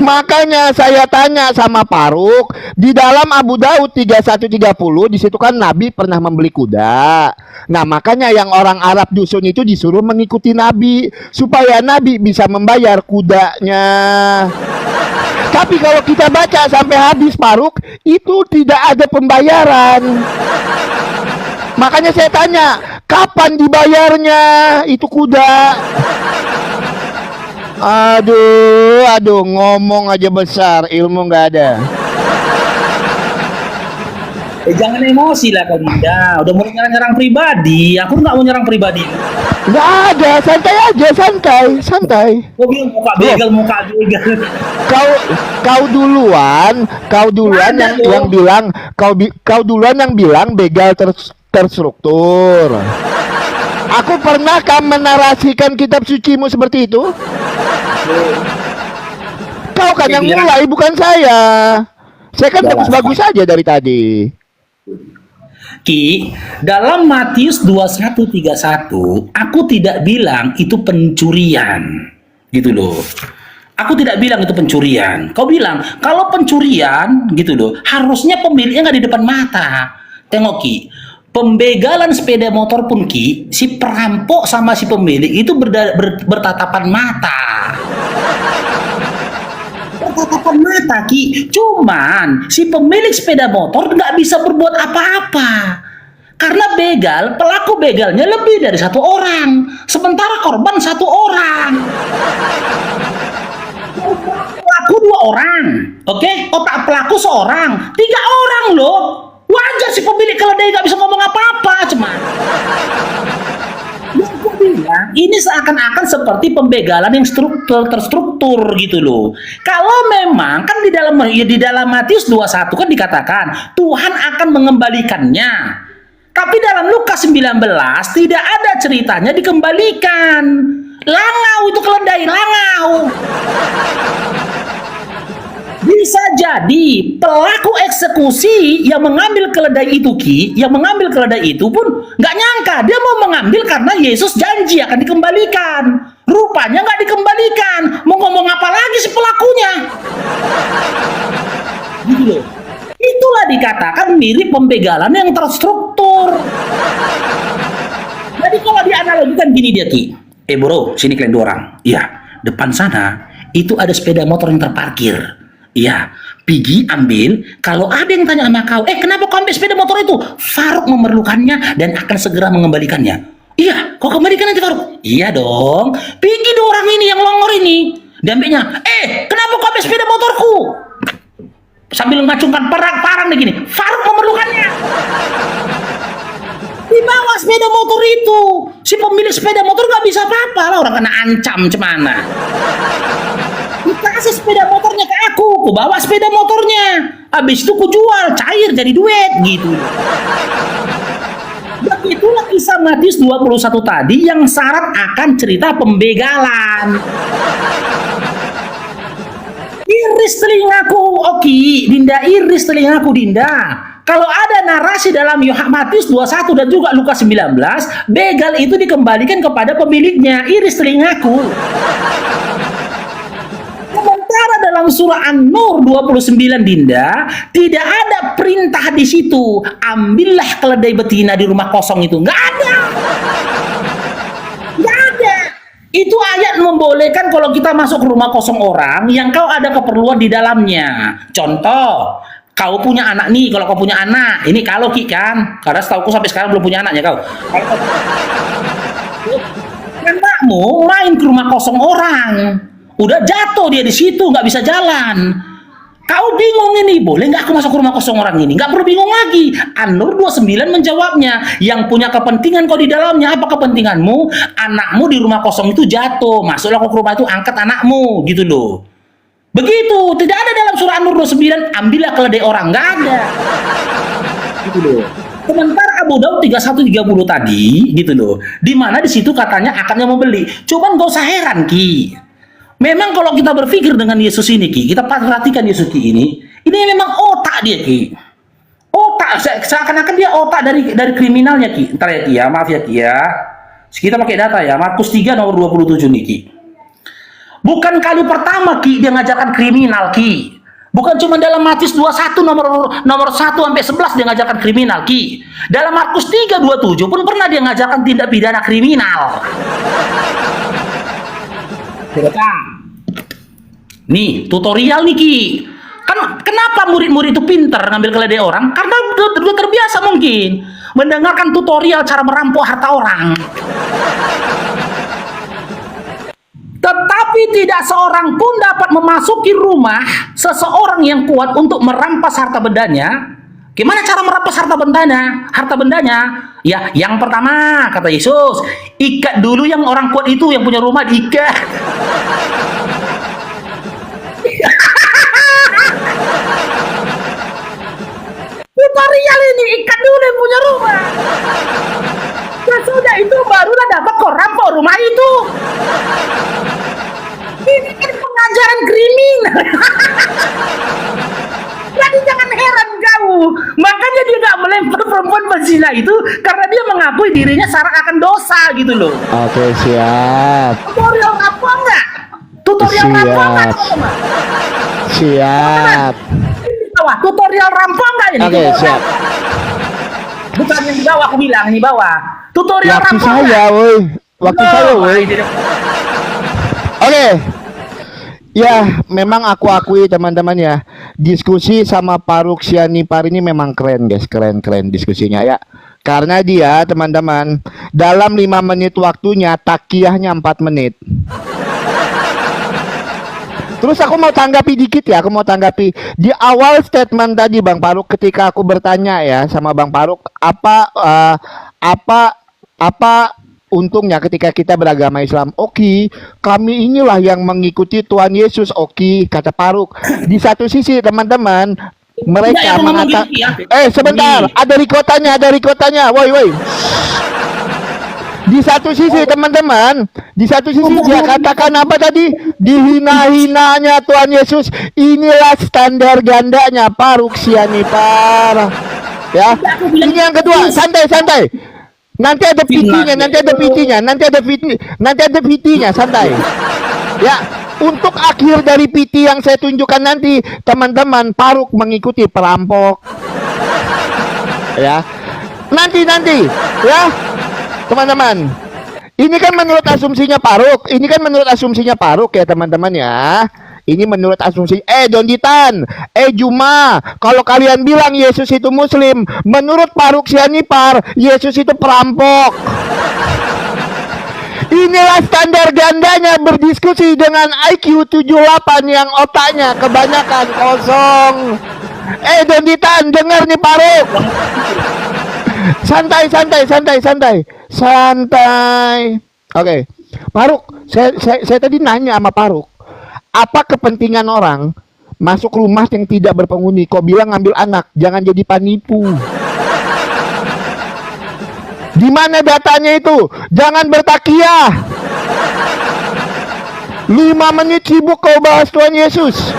Makanya saya tanya sama Faruk, di dalam Abu Daud 3130 di situ kan Nabi pernah membeli kuda. Nah, makanya yang orang Arab dusun itu disuruh mengikuti Nabi supaya Nabi bisa membayar kudanya. Tapi kalau kita baca sampai habis, Faruk, itu tidak ada pembayaran. Makanya saya tanya, kapan dibayarnya itu kuda? Aduh, ngomong aja besar, ilmu nggak ada. Jangan emosi lah kau Dinda. Udah mau nyerang-nyerang pribadi. Aku nggak mau nyerang pribadi. Nggak ada, santai aja, santai. Kau bilang muka begal. Kau duluan yang bilang, kau duluan yang bilang begal terstruktur. Aku pernahkah menarasikan kitab sucimu seperti itu? Kau kan yang mulai, bukan saya. Saya kan bagus-bagus saja dari tadi. Ki, dalam Matius 21:31, aku tidak bilang itu pencurian. Gitu loh. Aku tidak bilang itu pencurian. Kau bilang, kalau pencurian, gitu loh, harusnya pemiliknya nggak di depan mata. Tengok Ki, pembegalan sepeda motor pun Ki, si perampok sama si pemilik itu bertatapan mata. Bertatapan mata Ki, cuman si pemilik sepeda motor nggak bisa berbuat apa-apa. Karena pelaku begalnya lebih dari satu orang, sementara korban satu orang. Pelaku dua orang, oke? Otak pelaku seorang, 3 orang loh. Wajar si pemilik keledai nggak bisa ngomong apa-apa, cuman. Yang aku bilang, ini seakan-akan seperti pembegalan yang terstruktur gitu loh. Kalau memang kan di dalam Matius 21 kan dikatakan Tuhan akan mengembalikannya. Tapi dalam Lukas 19 tidak ada ceritanya dikembalikan. Langau itu keledai, langau. Bisa jadi pelaku eksekusi yang mengambil keledai itu Ki, yang mengambil keledai itu pun nggak nyangka dia mau mengambil karena Yesus janji akan dikembalikan. Rupanya nggak dikembalikan. Mau ngomong apa lagi si pelakunya? Gitu loh. Itulah dikatakan mirip pembegalan yang terstruktur. Jadi kalau dianalogikan gini dia Ki. Bro, sini kalian 2 orang. Iya, depan sana itu ada sepeda motor yang terparkir. Iya, pergi ambil. Kalau ada yang tanya sama kau, kenapa kau ambil sepeda motor itu? Faruk memerlukannya dan akan segera mengembalikannya. Iya, kau kembalikan nanti Faruk. Iya dong. Pergi 2 orang ini yang longor ini. Diambilnya, kenapa kau ambil sepeda motorku? Sambil mengacungkan parang begini, Faruk memerlukannya. Dibawa sepeda motor itu, si pemilik sepeda motor nggak bisa apa-apa lah, orang kena ancam cemana. Dikasih sepeda motornya ke aku bawa sepeda motornya, habis itu ku jual, cair jadi duit gitu. Begitulah kisah Matius 21 tadi yang syarat akan cerita pembegalan. Iris telingaku, Oki, Dinda, iris telingaku, Dinda. Kalau ada narasi dalam Matius 21 dan juga Lukas 19, begal itu dikembalikan kepada pemiliknya. Iris telingaku. Sementara dalam surah An-Nur 29, Dinda, tidak ada perintah di situ, ambillah keledai betina di rumah kosong itu. Nggak ada. Nggak ada. Itu ayat membolehkan kalau kita masuk ke rumah kosong orang yang kau ada keperluan di dalamnya. Contoh, kau punya anak nih, kalau kau punya anak, ini kalau Ki kan, karena setauku sampai sekarang belum punya anaknya kau. Anakmu main ke rumah kosong orang, udah jatuh dia di situ, nggak bisa jalan. Kau bingung ini, boleh nggak aku masuk ke rumah kosong orang ini? Nggak perlu bingung lagi. An-Nur 29 menjawabnya, yang punya kepentingan kau di dalamnya, apa kepentinganmu? Anakmu di rumah kosong itu jatuh, masuklah kau ke rumah itu, angkat anakmu, gitu loh. Begitu, tidak ada dalam surah An-Nur 29, ambillah keledai orang, nggak ada. Gitu loh. Sementara Abu Daud 31-30 tadi, gitu loh, di mana di situ katanya akannya membeli. Cuman gak usah heran, Ki. Memang kalau kita berpikir dengan Yesus ini, Ki, kita perhatikan Yesus Ki ini memang otak dia, Ki. Otak, seakan-akan dia otak dari kriminalnya, Ki. Ntar ya, Ki, ya, maaf ya, Ki, ya. Kita pakai data ya, Markus 3 nomor 27 nih, Ki. Bukan kali pertama, Ki, dia ngajarkan kriminal, Ki. Bukan cuma dalam Matius 21 nomor 1 sampai 11 dia ngajarkan kriminal, Ki. Dalam Markus 3:27 pun pernah dia ngajarkan tindak pidana kriminal. Nih, tutorial nih, Ki. Kan kenapa murid-murid itu pinter ngambil keledai orang? Karena udah terbiasa mungkin mendengarkan tutorial cara merampok harta orang. Tetapi tidak seorang pun dapat memasuki rumah seseorang yang kuat untuk merampas harta bendanya. Gimana cara merampas harta bendanya? Harta bendanya, ya yang pertama kata Yesus, ikat dulu yang orang kuat itu, yang punya rumah diikat. Tutorial ini, ikat dulu yang punya rumah. Sesudah itu barulah dapat kau rampok rumah itu. Ini kan pengajaran kriminal. Jadi jangan heran kau. Makanya dia gak melempar perempuan berzina itu karena dia mengakui dirinya syarat akan dosa gitu loh. Oke, siap. Tutorial apa enggak? Tutorial Siap. rampok enggak, teman-teman? Siap. Bawah, tutorial rampok enggak ini? Oke, siap. Bukan yang di bawah, aku bilang ini bawah. Tutorial Waktu rampok saya, enggak? woi. Waktu saya, woi. Oke. Ya, memang aku akui teman-teman ya, diskusi sama Faruk Sianipar ini memang keren guys, keren diskusinya ya. Karena dia teman-teman dalam 5 menit waktunya, takiyahnya 4 menit. Terus aku mau tanggapi dikit ya, aku mau tanggapi di awal statement tadi Bang Faruk ketika aku bertanya ya sama Bang Faruk, apa untungnya ketika kita beragama Islam. Oke, kami inilah yang mengikuti Tuhan Yesus. Oke, kata Faruk. Di satu sisi teman-teman mereka mengatakan, sebentar, ada rikotanya, woi. Di satu sisi teman-teman, di satu sisi dia katakan apa tadi? Dihina-hinanya Tuhan Yesus. Inilah standar gandanya Faruk Sianipar. Ya, ini yang kedua, santai. Nanti ada PT-nya, santai. Ya, untuk akhir dari PT yang saya tunjukkan nanti, teman-teman, Faruk mengikuti perampok. Ya. Nanti, ya. Teman-teman. Ini kan menurut asumsinya Faruk ya, teman-teman ya. Ini menurut asumsi Don Ditan, Juma, kalau kalian bilang Yesus itu muslim, menurut Faruk Sianipar Yesus itu perampok. Ini Inilah standar gandanya berdiskusi dengan IQ 78 yang otaknya kebanyakan kosong. Donditan, denger nih Paruk. Santai. Oke. Paruk, saya tadi nanya sama Paruk, apa kepentingan orang masuk rumah yang tidak berpenghuni? Kau bilang ngambil anak, jangan jadi penipu. Di mana datanya itu? Jangan bertakiah. 5 menit sibuk kau bahas Tuhan Yesus.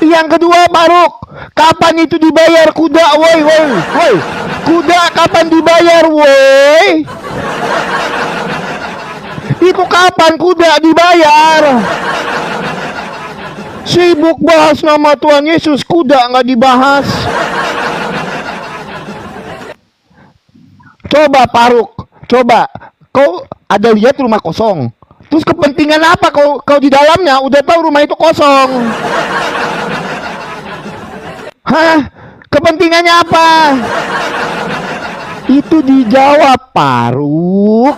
Yang kedua, Paruk, kapan itu dibayar kuda? Woi. Kuda kapan dibayar, woi? Itu kapan kuda dibayar? Sibuk bahas nama Tuhan Yesus, kuda nggak dibahas. Coba Paruk, kau ada lihat rumah kosong? Terus kepentingan apa kau di dalamnya? Udah tahu rumah itu kosong. Hah? Kepentingannya apa? Itu dijawab Paruk.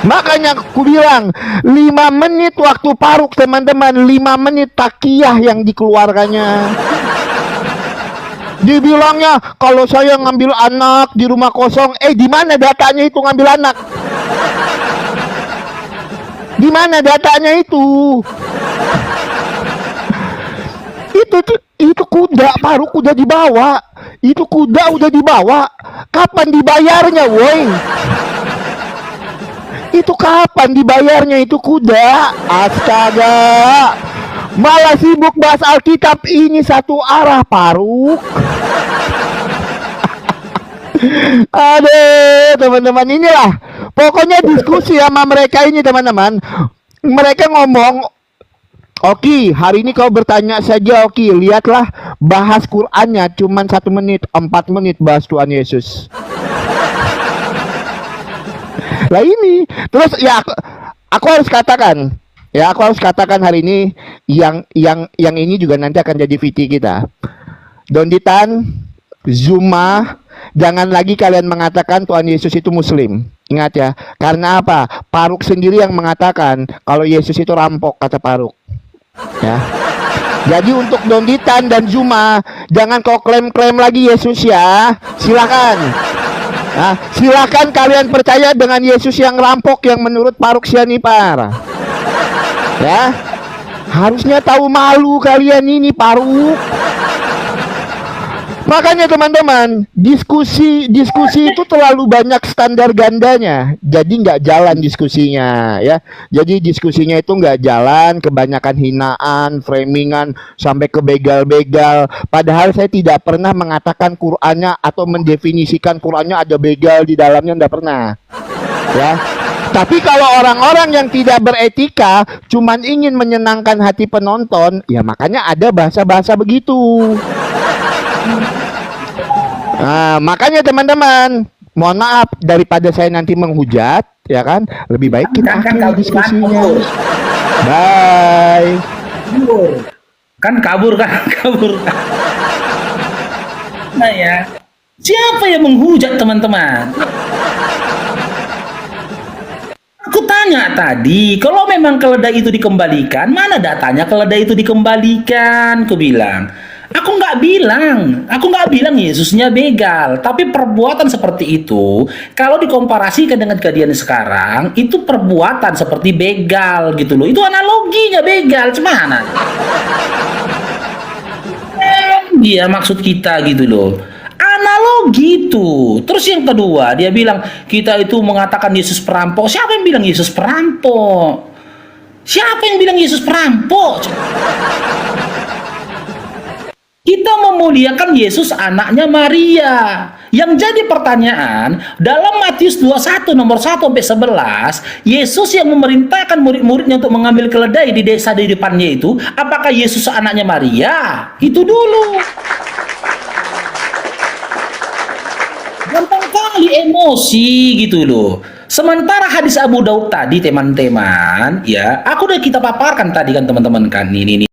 Makanya aku bilang 5 menit waktu Paruk, teman-teman. 5 menit takiyah yang dikeluarkannya. Dibilangnya kalau saya ngambil anak di rumah kosong. Di mana datanya itu ngambil anak? Di mana datanya itu? Itu kuda, Paruk udah dibawa. Itu kuda udah dibawa. Kapan dibayarnya, woi? Itu kapan dibayarnya itu kuda? Astaga. Malah sibuk bahas Alkitab, ini satu arah, Paruk. Aduh, teman-teman, inilah. Pokoknya diskusi sama mereka ini, teman-teman. Mereka ngomong, Oki, hari ini kau bertanya saja, Oki. Lihatlah, bahas Qur'annya cuman 1 menit, 4 menit bahas Tuhan Yesus. Lah ini, terus ya aku harus katakan. Ya, aku harus katakan hari ini yang ini juga nanti akan jadi VT kita. Donditan, Zuma, jangan lagi kalian mengatakan Tuhan Yesus itu Muslim. Ingat ya, karena apa? Paruk sendiri yang mengatakan kalau Yesus itu rampok, kata Paruk. Ya. Jadi untuk Donditan dan Zuma, jangan kau klaim-klaim lagi Yesus ya. Silakan. Nah, silakan kalian percaya dengan Yesus yang rampok yang menurut Paruk Sianipar. Ya, harusnya tahu malu kalian ini, Paruk. Makanya teman-teman, diskusi itu terlalu banyak standar gandanya, jadi nggak jalan diskusinya, ya. Jadi diskusinya itu nggak jalan, kebanyakan hinaan, framingan, sampai ke begal-begal. Padahal saya tidak pernah mengatakan Qur'annya atau mendefinisikan Qur'annya ada begal di dalamnya, nggak pernah, ya. Tapi kalau orang-orang yang tidak beretika cuman ingin menyenangkan hati penonton, ya makanya ada bahasa-bahasa begitu. Nah, makanya teman-teman, mohon maaf daripada saya nanti menghujat, ya kan? Lebih baik kita akhiri diskusinya. Bye. Kabur. Nah ya, siapa yang menghujat, teman-teman? Aku tanya tadi, kalau memang keledai itu dikembalikan, mana datanya keledai itu dikembalikan? Aku bilang, aku nggak bilang Yesusnya begal, tapi perbuatan seperti itu, kalau dikomparasikan dengan kejadian sekarang, itu perbuatan seperti begal gitu loh. Itu analoginya begal, gimana? Dia maksud kita gitu loh. Analogi itu. Terus yang kedua, dia bilang kita itu mengatakan Yesus perampok. Siapa yang bilang Yesus perampok? Siapa yang bilang Yesus perampok? Kita memuliakan Yesus anaknya Maria. Yang jadi pertanyaan, dalam Matius 21 nomor 1 sampai 11, Yesus yang memerintahkan murid-muridnya untuk mengambil keledai di desa di depannya itu, apakah Yesus anaknya Maria? Itu dulu. Gampang kali emosi gitu loh. Sementara hadis Abu Daud tadi, teman-teman, ya, aku udah kita paparkan tadi kan teman-teman kan, ini